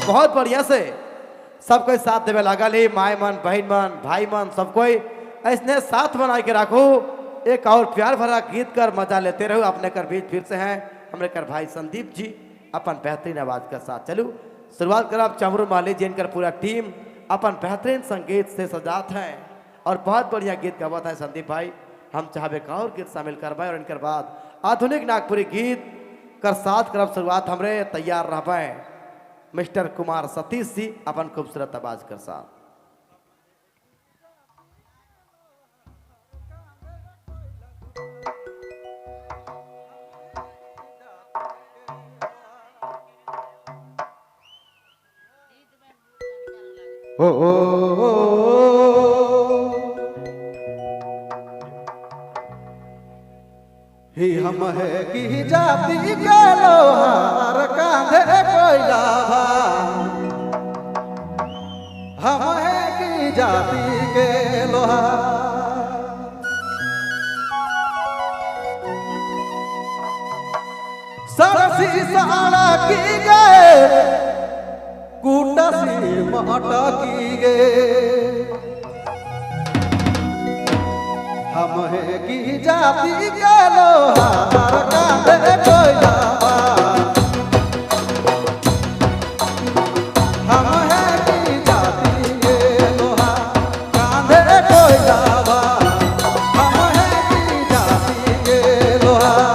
बहुत बढ़िया से सब कोई साथ देवे लागल ही, माए मन, बहन मन, भाई मन, सब कोई ऐसने साथ बना के रखो। एक और प्यार भरा गीत कर मजा लेते रहो। अपने कर बीच फिर से हैं हमारे कर भाई संदीप जी अपन बेहतरीन आवाज के साथ। चलो शुरुआत करब चमरू माली जी इनकर पूरा टीम अपन बेहतरीन संगीत से सजात है और बहुत बढ़िया गीत गावत है संदीप भाई। हम चाहबे का और गीत शामिल करवाए और इनकर बाद आधुनिक नागपुरी गीत कर साथ करब शुरुआत हमरे तैयार रहबे मिस्टर कुमार सतीश जी अपन खूबसूरत आवाज कर साथ। ही हम है कि जाति के लोहार कांधे कोयला, हम है कि जाति के लोहार, सरसी साड़ा की गए कूटसी माटा की गए, हम है कि जाति के लोहार कांधे कोयला, हम है कि जाति के लोहार कांधे कोयला, हम है कि जाति के लोहार।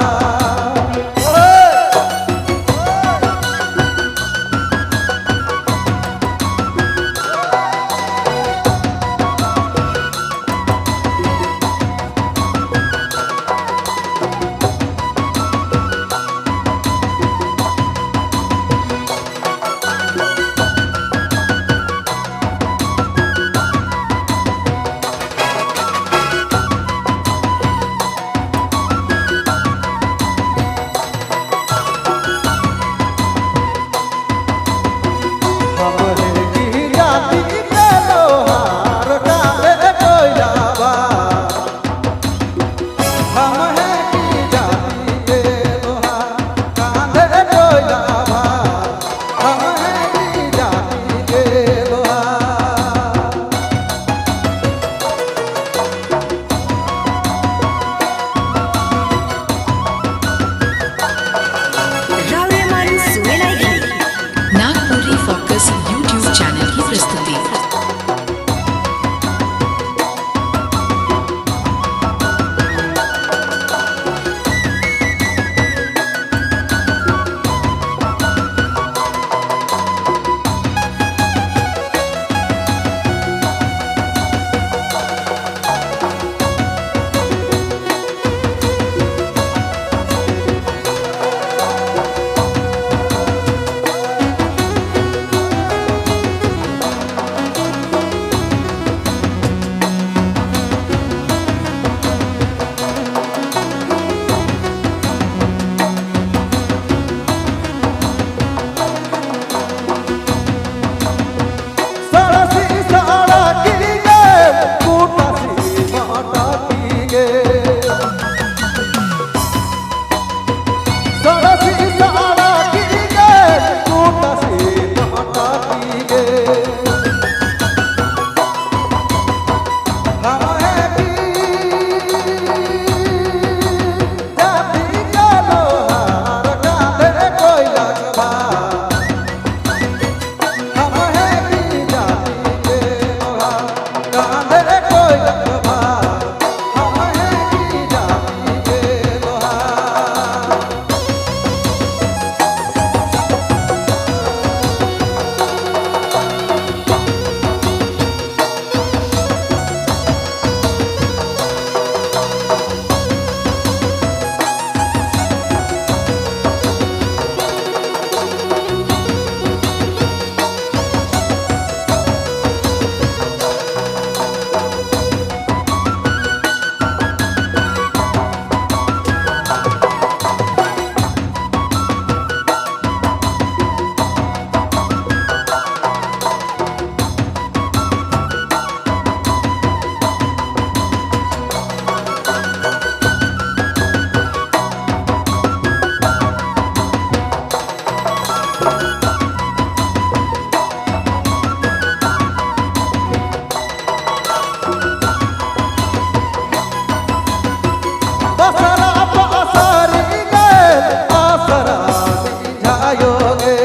जाओगे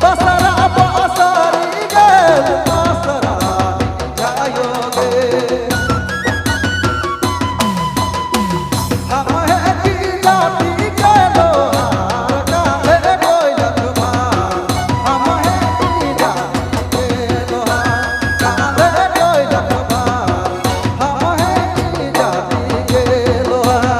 बसरा बसरी गे बसरा जाओगे हम है की जाति के लोहार कांधे कोई लखवा हम है की जाति के लोहार कांधे कोई लखवा हम है की जाति के लोहार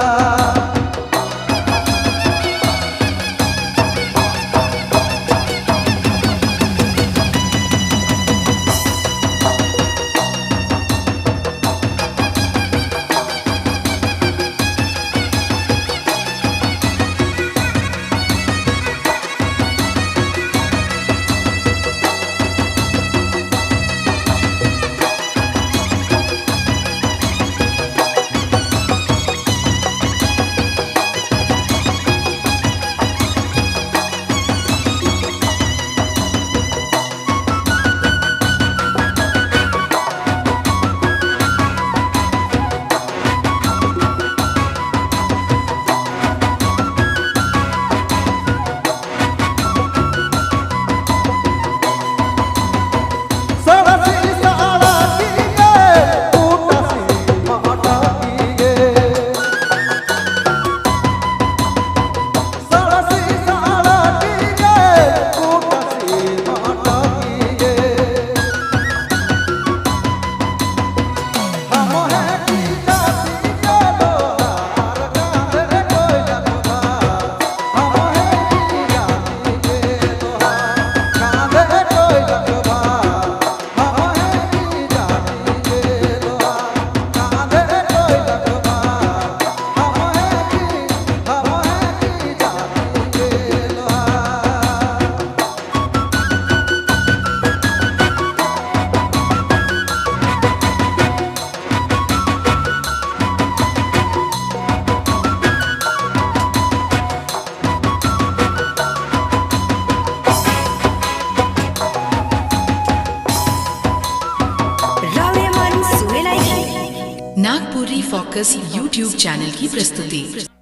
नागपुरी फोकस यूट्यूब चैनल की प्रस्तुति।